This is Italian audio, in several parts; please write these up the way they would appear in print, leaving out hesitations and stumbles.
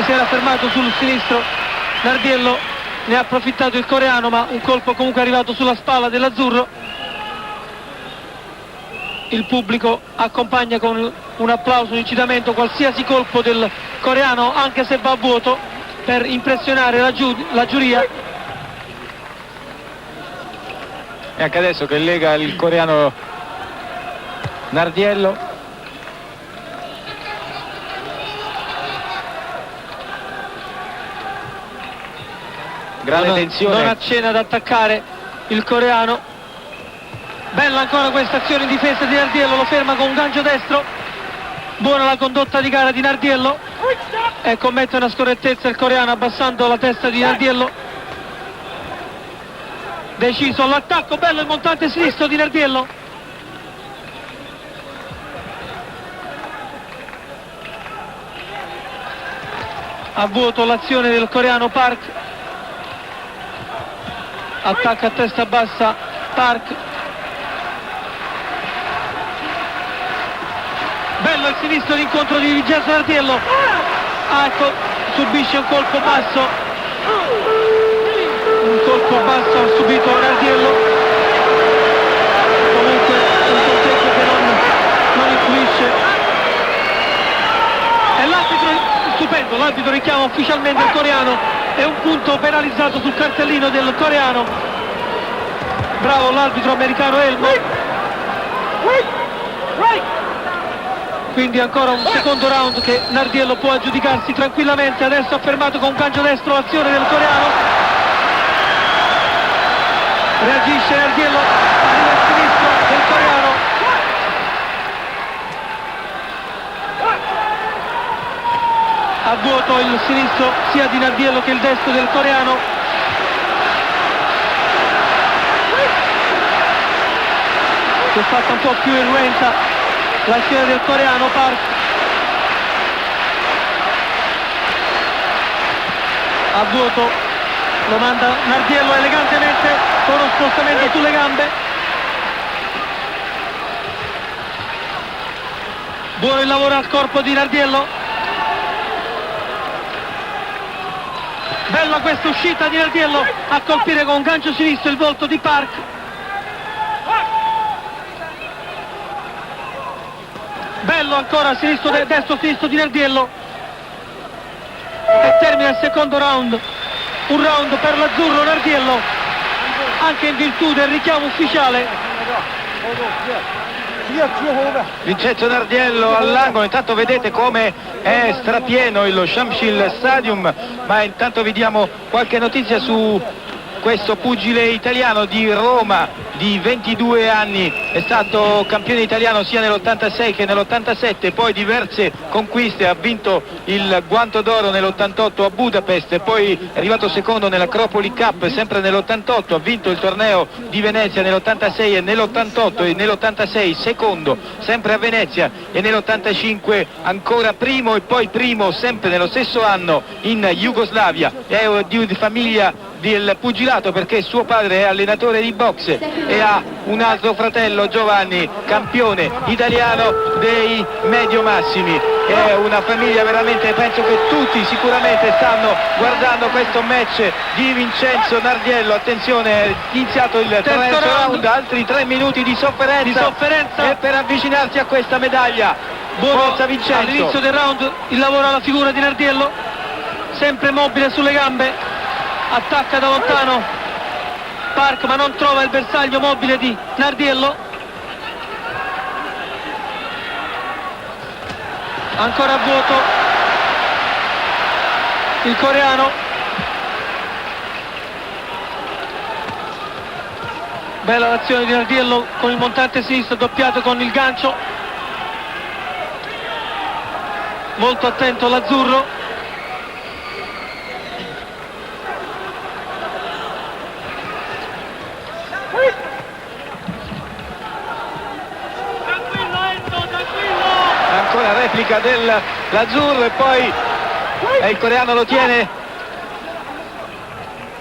si era fermato sul sinistro Nardiello, ne ha approfittato il coreano, ma un colpo comunque è arrivato sulla spalla dell'azzurro. Il pubblico accompagna con un applauso, un incitamento qualsiasi colpo del coreano, anche se va a vuoto, per impressionare la giuria. E anche adesso che lega il coreano Nardiello. Grande tensione. Non accenna ad attaccare il coreano. Bella ancora questa azione in difesa di Nardiello, lo ferma con un gancio destro. Buona la condotta di gara di Nardiello e commette una scorrettezza il coreano abbassando la testa di Nardiello. Deciso all'attacco, bello il montante sinistro di Nardiello. A vuoto l'azione del coreano Park. Attacca a testa bassa Park. Bello il sinistro d'incontro di Vincenzo Nardiello. Ecco, subisce un colpo basso. Un colpo basso ha subito Nardiello. Comunque un conteggio che non influisce. E l'arbitro, stupendo, l'arbitro richiama ufficialmente il coreano. È un punto penalizzato sul cartellino del coreano. Bravo l'arbitro americano Elmo. Quindi ancora un secondo round che Nardiello può aggiudicarsi tranquillamente. Adesso ha fermato con un gancio destro l'azione del coreano. Reagisce Nardiello, arriva il sinistro del coreano. A vuoto il sinistro sia di Nardiello che il destro del coreano. Si è fatta un po' più irruenta l'azione del coreano Park. A vuoto lo manda Nardiello elegantemente con uno spostamento sulle gambe. Buono il lavoro al corpo di Nardiello. Bella questa uscita di Nardiello a colpire con un gancio sinistro il volto di Park. Bello ancora sinistro, destro-sinistro di Nardiello. E termina il secondo round. Un round per l'azzurro Nardiello, anche in virtù del richiamo ufficiale. Vincenzo Nardiello all'angolo. Intanto vedete come è strapieno il Shamshil Stadium, ma intanto vi diamo qualche notizia su questo pugile italiano di Roma di 22 anni. È stato campione italiano sia nell'86 che nell'87, poi diverse conquiste, ha vinto il guanto d'oro nell'88 a Budapest, poi è arrivato secondo nell'Acropoli Cup sempre nell'88, ha vinto il torneo di Venezia nell'86 e nell'88, e nell'86 secondo sempre a Venezia, e nell'85 ancora primo, e poi primo sempre nello stesso anno in Jugoslavia. È di famiglia del pugilato perché suo padre è allenatore di boxe e ha un altro fratello, Giovanni, campione italiano dei medio massimi. È una famiglia veramente, penso che tutti sicuramente stanno guardando questo match di Vincenzo Nardiello. Attenzione, è iniziato il terzo round, altri 3 minuti di sofferenza e per avvicinarsi a questa medaglia. Forza Vincenzo. All'inizio del round il lavoro alla figura di Nardiello, sempre mobile sulle gambe. Attacca da lontano Park, ma non trova il bersaglio mobile di Nardiello. Ancora a vuoto il coreano. Bella l'azione di Nardiello con il montante sinistro doppiato con il gancio. Molto attento l'azzurro. Ancora replica dell'azzurro e poi il coreano lo tiene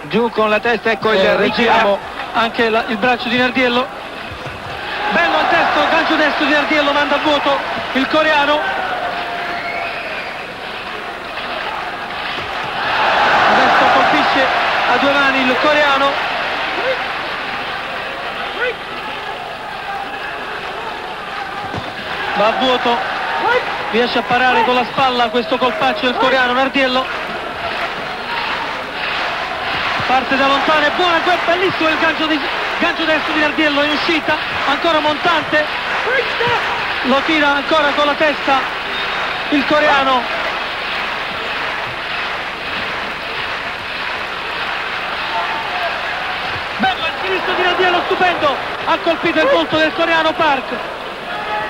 giù con la testa. Ecco il richiamo. Anche il braccio di Nardiello. Bello al destro, gancio destro di Nardiello, manda a vuoto il coreano. a due mani il coreano. Va a vuoto, riesce a parare con la spalla questo colpaccio del coreano Nardiello. Parte da lontano, è buona, bellissimo il gancio destro di Nardiello in uscita, ancora montante, lo tira ancora con la testa il coreano. Bello il sinistro di Nardiello, stupendo, ha colpito il volto del coreano Park.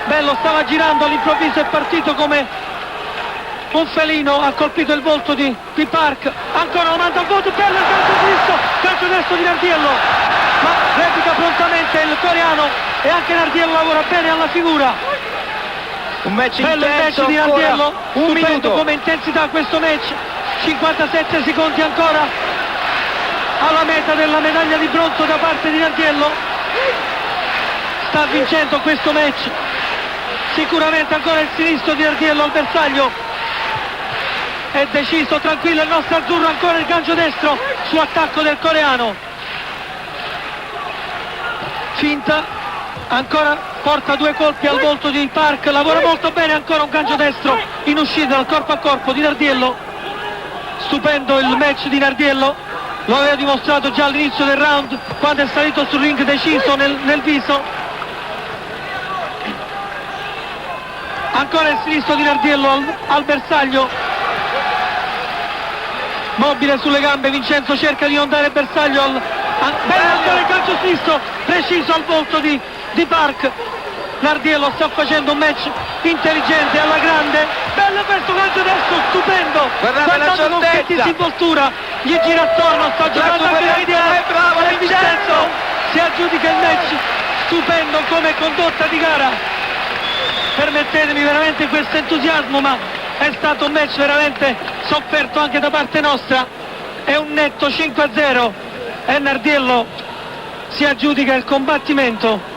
Bello, stava girando, all'improvviso è partito come un felino, ha colpito il volto di Park, ancora lo manda al voto, bello il calcio destro di Nardiello, ma replica prontamente il coreano e anche Nardiello lavora bene alla figura. Un match bello intenso, il match di Nardiello, un minuto come intensità questo match, 57 secondi ancora alla meta della medaglia di bronzo da parte di Nardiello. Sta vincendo questo match sicuramente, ancora il sinistro di Nardiello al bersaglio, è deciso, tranquillo il nostro azzurro, ancora il gancio destro su attacco del coreano, finta, ancora porta due colpi al volto di Park, lavora molto bene, ancora un gancio destro in uscita dal corpo a corpo di Nardiello. Stupendo il match di Nardiello, lo aveva dimostrato già all'inizio del round quando è salito sul ring deciso nel viso. Ancora il sinistro di Nardiello al bersaglio, mobile sulle gambe, Vincenzo cerca di non dare bersaglio ancora il calcio sinistro preciso al volto di Park. Nardiello sta facendo un match intelligente alla grande, bello questo calcio destro, stupendo, guardate con che disinvoltura gli gira attorno, sta giocando anche Nardiello, bravo Vincenzo si aggiudica il match, stupendo come condotta di gara. Permettetemi veramente questo entusiasmo, ma è stato un match veramente sofferto anche da parte nostra, è un netto 5-0 e Nardiello si aggiudica il combattimento.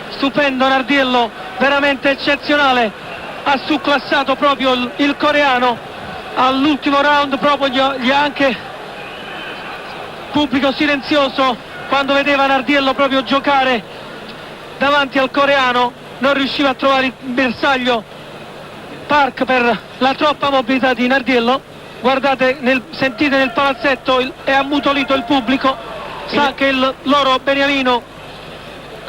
Stupendo Nardiello, veramente eccezionale, ha succlassato proprio il coreano all'ultimo round, proprio gli ha anche pubblico silenzioso quando vedeva Nardiello proprio giocare davanti al coreano, non riusciva a trovare il bersaglio Park per la troppa mobilità di Nardiello. Guardate, sentite nel palazzetto, è ammutolito il pubblico, sa che il loro beniamino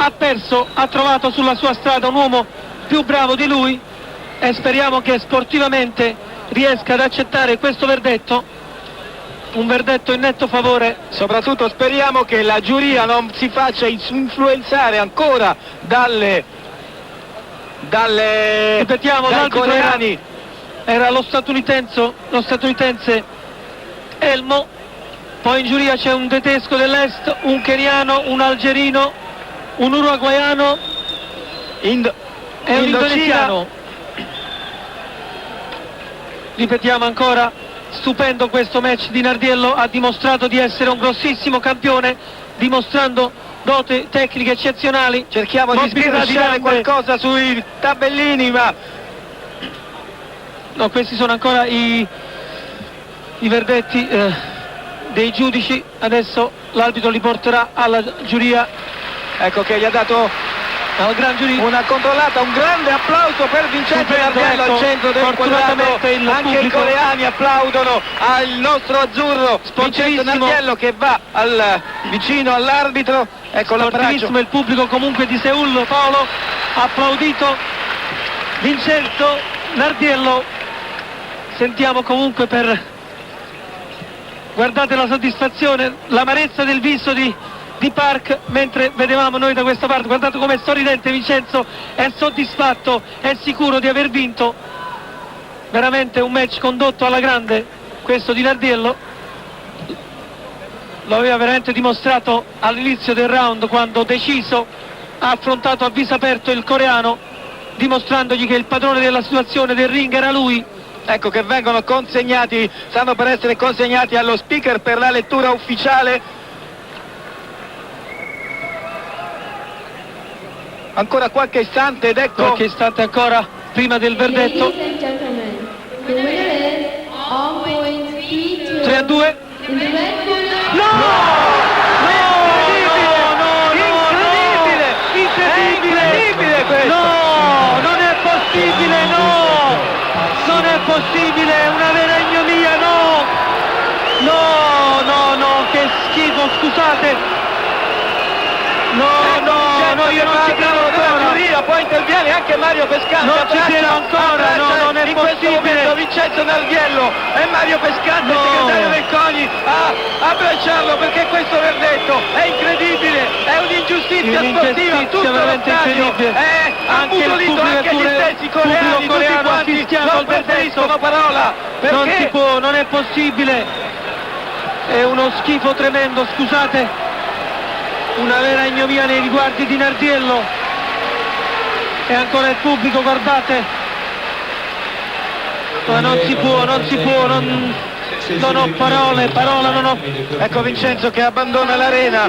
ha perso, ha trovato sulla sua strada un uomo più bravo di lui e speriamo che sportivamente riesca ad accettare questo verdetto, un verdetto in netto favore. Soprattutto speriamo che la giuria non si faccia influenzare ancora dalle ripetiamo, dai coreani. Era lo statunitense Elmo, poi in giuria c'è un tedesco dell'est, un keniano, un algerino, un uruguaiano e un indonesiano. Ripetiamo ancora, stupendo questo match di Nardiello, ha dimostrato di essere un grossissimo campione, dimostrando dote tecniche eccezionali. Cerchiamo di sbirciare qualcosa sui tabellini, ma no, questi sono ancora i verdetti dei giudici. Adesso l'arbitro li porterà alla giuria. Ecco che gli ha dato al gran giuria una controllata, un grande applauso per Vincenzo Nardiello, ecco, al centro del quadrato. Anche pubblico, i coreani applaudono al nostro azzurro Vincenzo Nardiello che va vicino all'arbitro. Ecco l'abbraccio. Il pubblico comunque di Seul, Paolo, ha applaudito Vincenzo Nardiello. Sentiamo comunque guardate la soddisfazione, l'amarezza del viso di Park, mentre vedevamo noi da questa parte, guardate com'è sorridente Vincenzo, è soddisfatto, è sicuro di aver vinto. Veramente un match condotto alla grande questo di Nardiello, lo aveva veramente dimostrato all'inizio del round quando deciso ha affrontato a viso aperto il coreano, dimostrandogli che il padrone della situazione del ring era lui. Ecco che vengono consegnati, stanno per essere consegnati allo speaker per la lettura ufficiale. Ancora qualche istante ed ecco. Qualche istante ancora prima del verdetto. 3-2. Incredibile questo! No, non è possibile, no! Non è possibile, è una vera ignominia, no! No, che schifo, scusate! No, io non ci credo ancora! Giuria, poi interviene anche Mario Pescante. Non ci credo ancora, no, non è in possibile! questo momento Vincenzo Nardiello e Mario Pescante, No. segretario del CONI, a abbracciarlo perché questo verdetto è incredibile, è un'ingiustizia sportiva, tutto lo veramente stadio incredibile. è ammutolito, anche gli stessi coreani, tutti quanti fischiano non al verdetto. preferiscono parola, perché Non si può, non è possibile! È uno schifo tremendo, scusate! Una vera ignominia nei riguardi di Nardiello. E ancora il pubblico, guardate! Ma non si può, non ho parole, non ho... Ecco Vincenzo che abbandona l'arena